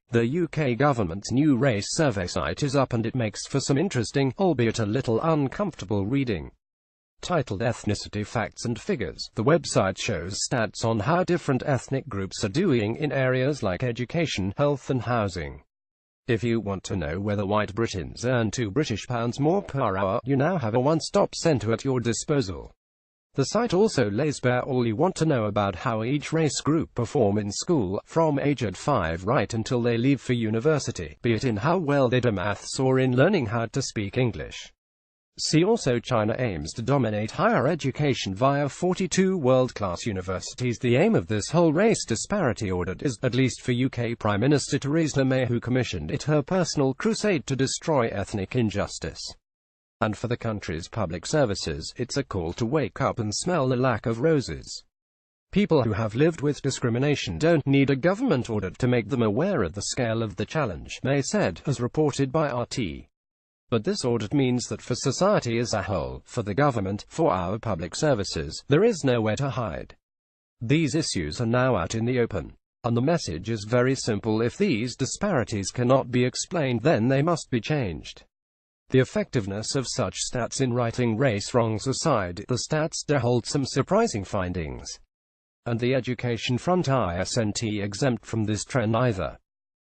The UK government's new race survey site is up and it makes for some interesting, albeit a little uncomfortable reading. Titled Ethnicity Facts and Figures, the website shows stats on how different ethnic groups are doing in areas like education, health and housing. If you want to know whether white Britons earn £2 more per hour, you now have a one-stop centre at your disposal. The site also lays bare all you want to know about how each race group perform in school, from age 5 right until they leave for university, be it in how well they do maths or in learning how to speak English. See also China aims to dominate higher education via 42 world-class universities. The aim of this whole race disparity audit is, at least for UK Prime Minister Theresa May, who commissioned it, her personal crusade to destroy ethnic injustice. And for the country's public services, it's a call to wake up and smell the lack of roses. People who have lived with discrimination don't need a government audit to make them aware of the scale of the challenge, May said, as reported by RT. But this audit means that for society as a whole, for the government, for our public services, there is nowhere to hide. These issues are now out in the open. And the message is very simple: if these disparities cannot be explained, then they must be changed. The effectiveness of such stats in righting race wrongs aside, the stats do hold some surprising findings. And the education front isn't exempt from this trend either.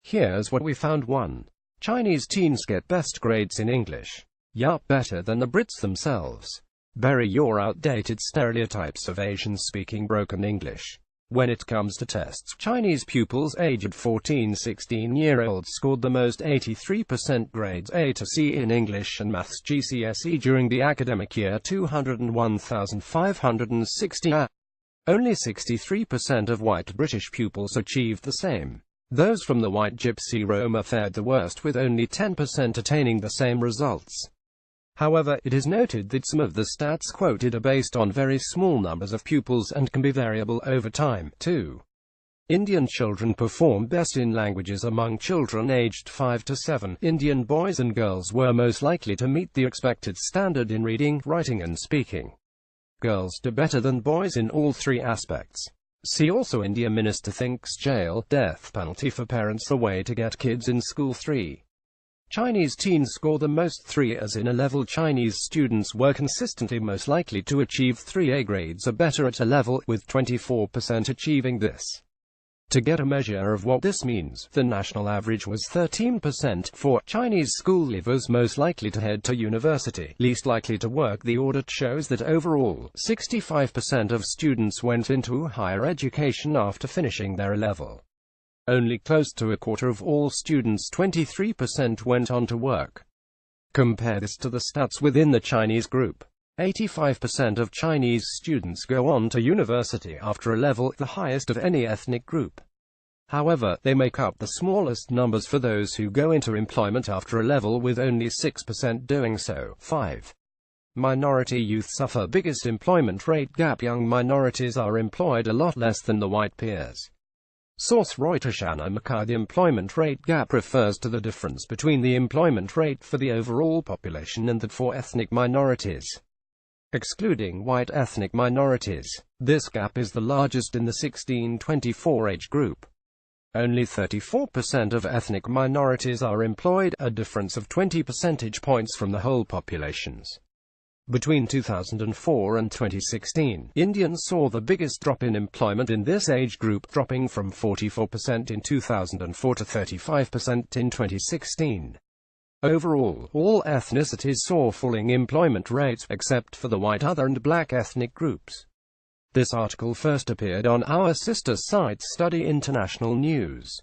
Here's what we found. 1. Chinese teens get best grades in English. Yup, better than the Brits themselves. Bury your outdated stereotypes of Asians speaking broken English. When it comes to tests, Chinese pupils aged 14-16-year-olds scored the most, 83% grades A to C in English and Maths GCSE during the academic year 201,560. Only 63% of white British pupils achieved the same. Those from the white Gypsy Roma fared the worst, with only 10% attaining the same results. However, it is noted that some of the stats quoted are based on very small numbers of pupils and can be variable over time. 2. Indian children perform best in languages among children aged 5 to 7. Indian boys and girls were most likely to meet the expected standard in reading, writing and speaking. Girls do better than boys in all three aspects. See also India Minister thinks jail, death penalty for parents the way to get kids in school. 3. Chinese teens score the most 3As in A-level. Chinese students were consistently most likely to achieve 3A grades or better at A-level, with 24% achieving this. To get a measure of what this means, the national average was 13%. 4. Chinese school leavers most likely to head to university, least likely to work. The audit shows that overall, 65% of students went into higher education after finishing their A-level. Only close to a quarter of all students, 23%, went on to work. Compare this to the stats within the Chinese group. 85% of Chinese students go on to university after A-level, the highest of any ethnic group. However, they make up the smallest numbers for those who go into employment after A-level, with only 6% doing so. 5. Minority youth suffer biggest employment rate gap. Young minorities are employed a lot less than the white peers. Source Reuters. The employment rate gap refers to the difference between the employment rate for the overall population and that for ethnic minorities. Excluding white ethnic minorities, this gap is the largest in the 16-24 age group. Only 34% of ethnic minorities are employed, a difference of 20 percentage points from the whole populations. Between 2004 and 2016, Indians saw the biggest drop in employment in this age group, dropping from 44% in 2004 to 35% in 2016. Overall, all ethnicities saw falling employment rates, except for the white, other and black ethnic groups. This article first appeared on our sister site Study International News.